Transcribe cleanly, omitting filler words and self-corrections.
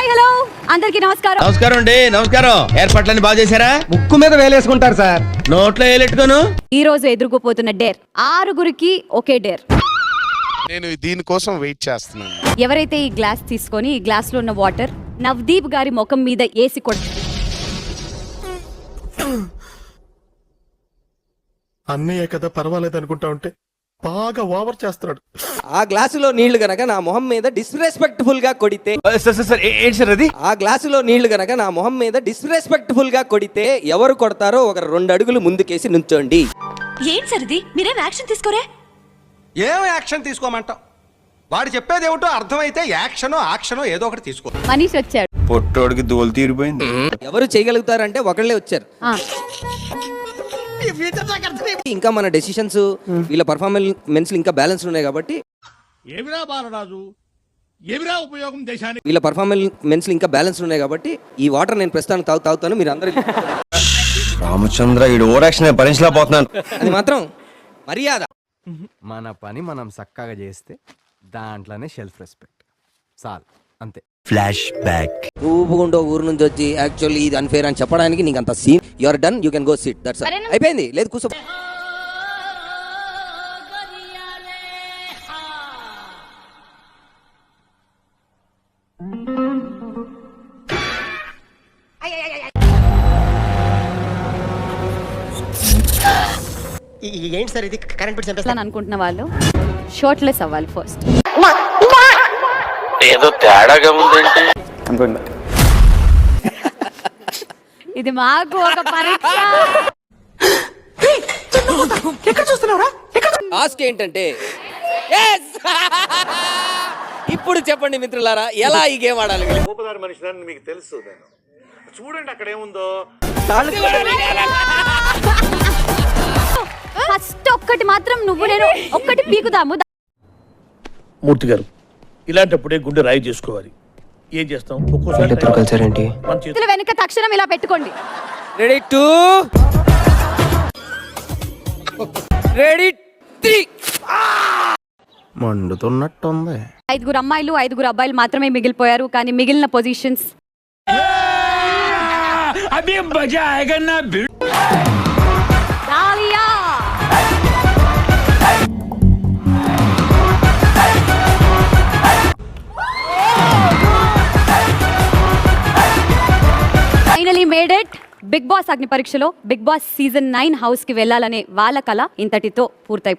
Hi hello అందరికీ నమస్కారం. నమస్కారం అండి. నమస్కారం. ఏర్పాట్లన్నీ బాగా చేశారా? ముక్కు మీద వేలేసుకుంటారు సార్. నోట్లో వేలెట్టుకోను. ఈ రోజు ఎదుర్కోపోతున్న డేర్ 6 ఒకే డేర్. నేను దీనికోసం వెయిట్ చేస్తున్నాను. ఎవరైతే ఈ గ్లాస్ తీసుకొని ఈ గ్లాస్ లో ఉన్న వాటర్ నవదీప్ గారి ముఖం మీద వేసి కొడుతుంది. అన్నయ్య కదా పర్వాలేదు అనుకుంటా ఉంటే బాగా ఓవర్ చేస్తున్నాడు. ఆ గ్లాసులో నీళ్లు గనక నా మొహం మీద డిస్రెస్పెక్ట్ఫుల్ గా కొడితే ఆ గ్లాసులో నీళ్లు గనక నా మొహం మీద డిస్రెస్పెక్ట్ఫుల్ గా కొడితే ఎవరు కొడతారో ఒక 2 అడుగులు ముందుకేసి నుంచోండి. ఏం సరిది మీరేం యాక్షన్ తీసుకోరే? ఏం యాక్షన్ తీసుకోమంటావు? వాడు చెప్పేది ఏమిటో అర్థమైతే యాక్షనో ఏదో ఒకటి తీసుకో. మనీష్ వచ్చాడు. పొట్టోడికి దోలు తీరిపోయింది. ఎవరు చేయగలుగుతారంటే ఒకళ్ళే వచ్చారు. ఇంకా మన డెసిషన్స్ వీళ్ళ పర్ఫార్మెన్స్ ఇంకా బ్యాలెన్స్ ఉన్నాయి కాబట్టి ఏమిరా బాలరాజు, ఏమిరా ఉపయోగం దేశానికి? వీళ్ళ పర్ఫార్మెన్స్ ఇంకా బ్యాలెన్స్ ఉన్నాయి కాబట్టి ఈ వాటర్ నేను ప్రస్తుతానికి తాగుతాను. మీరు అందరూ రామచంద్ర ఈ ఓవరాక్షన్ భరించలేకపోతున్నాను. అది మాత్రం మర్యాద. మన పని మనం చక్కగా చేస్తే దాంట్లోనే సెల్ఫ్ రెస్పెక్ట్ చాలు, అంతే. Flash back. ఊపుకుంటూ ఊరు నుంచి వచ్చి యాక్చువల్లీ ఇది అన్ఫేర్ అని చెప్పడానికి నీకు అంత scene. You are done, you can go sit. That's అయిపోయింది. లేదు కూర్చో. ఏంటి సార్ ఇది? కరెంట్ అని అనుకుంటున్న వాళ్ళు షార్ట్లెస్ అవ్వాలి ఫస్ట్. ఏదో తేడాగా ఉందంటే ఇది మాకు ఒక పరీక్ష. ఆస్క్ ఏంటంటే ఇప్పుడు చెప్పండి మిత్రులారా, ఎలా ఈ గేమ్ ఆడాలి? గోపదారి మనిషి మీకు తెలుసు. చూడండి అక్కడ ఏముందో. ఫస్ట్ ఒక్కటి మాత్రం నువ్వు నేను ఒక్కటి పీకుదాము. మూర్తి గారు, ఇలాంటప్పుడే గుండె రాయి చేసుకోవాలి. ఏం చేస్తాం? ఒక్కోసారి చేతుల వెనుక తక్షణం ఇలా పెట్టుకోండి. Ready 2 ready 3. మండుతున్నట్టుంది. 5 అమ్మాయిలు 5 అబ్బాయిలు మాత్రమే మిగిలిపోయారు. కానీ మిగిలిన positions finally made it. Bigg Boss అగ్ని పరీక్షలో బిగ్ బాస్ సీజన్ 9 హౌస్ కి వెళ్లాలనే వాళ్ళ కల ఇంతటితో పూర్తయిపోయింది.